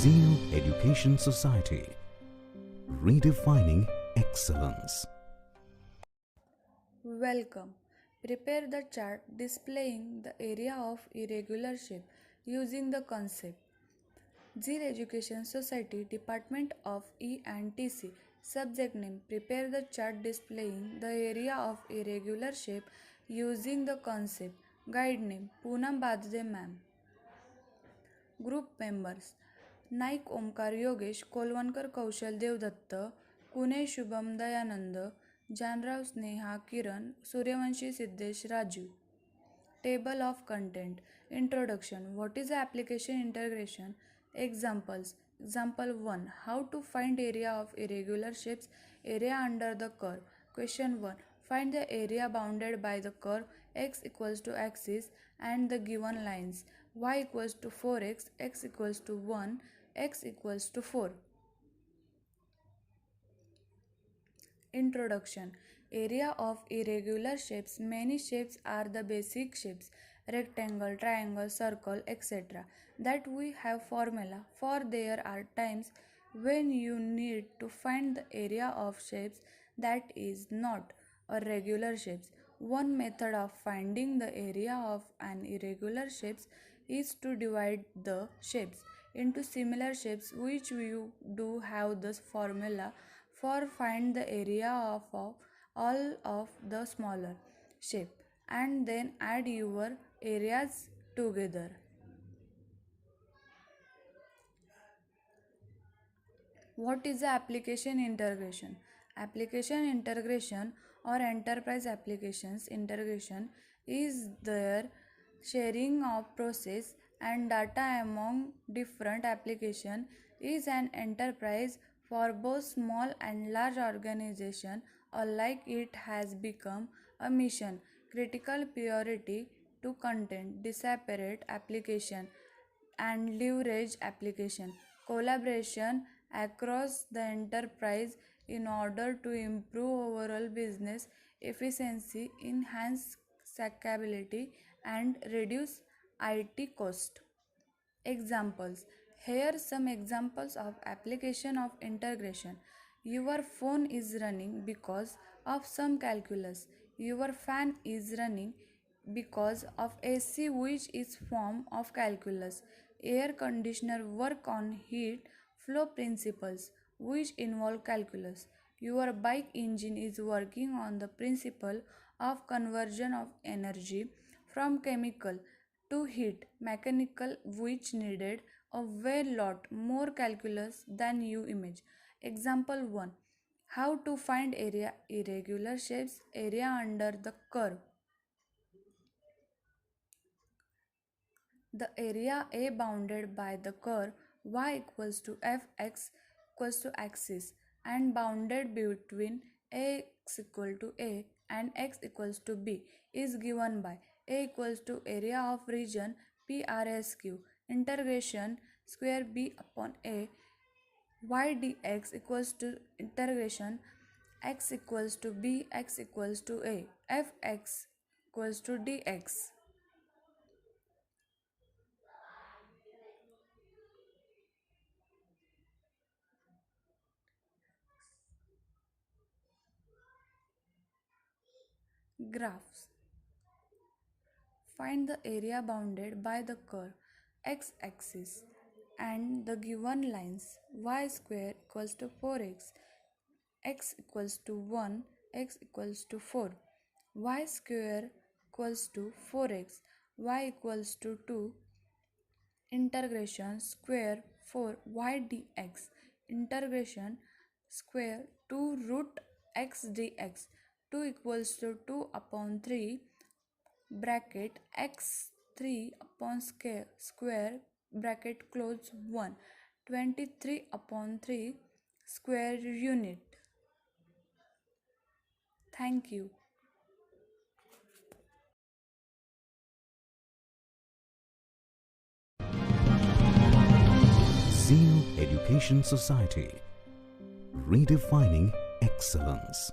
Zeo Education Society, redefining excellence. Welcome. Prepare the chart displaying the area of irregular shape using the concept. Zero Education Society, Department of E&TC. Subject name. Prepare the chart displaying the area of irregular shape using the concept. Guide name. Poonam Badde ma'am. Group members. Naik Omkar Yogesh, Kolwankar Kaushal Devdutt, कुणे Shubham Dayanand, Janrao Sneha Kiran, Suryavanshi Siddhesh Raju. Table of content. Introduction. What is application integration? Examples. Example 1. How to find area of irregular shapes. Area under the curve. Question 1. Find the area bounded by the curve x equals to axis and the given lines y equals to 4x, x equals to 1, x equals to 4. Introduction. Area of irregular shapes. Many shapes are the basic shapes, rectangle, triangle, circle, etc. that we have formula for. There are times when you need to find the area of shapes that is not a regular shapes. One method of finding the area of an irregular shapes is to divide the shapes into similar shapes, which you do have the formula for. Find the area of all of the smaller shape and then add your areas together. What is the application integration? Application integration or enterprise applications integration is their sharing of process and data among different applications. Is an enterprise for both small and large organizations alike. It has become a mission critical priority to content disparate application and leverage application collaboration across the enterprise in order to improve overall business efficiency, enhance scalability, and reduce IT cost. Examples. Here some examples of application of integration. Your phone is running because of some calculus. Your fan is running because of AC, which is form of calculus. Air conditioner work on heat flow principles, which involve calculus. Your bike engine is working on the principle of conversion of energy from chemical to heat mechanical, which needed a way lot more calculus than you imagine. Example 1. How to find area irregular shapes. Area under the curve. The area A bounded by the curve y equals to fx equals to axis and bounded between x equal to a and x equals to b is given by a equals to area of region PRSQ integration square b upon a y dx equals to integration x equals to b x equals to a fx equals to dx. Graphs. Find the area bounded by the curve x-axis and the given lines y square equals to 4x, x equals to 1, x equals to 4, y square equals to 4x, y equals to 2, integration square 4 y dx, integration square 2 root x dx, 2 equals to 2 upon 3 bracket x 3 upon square bracket close 1, 23 upon 3 square unit. Thank you. Zeo Education Society, redefining excellence.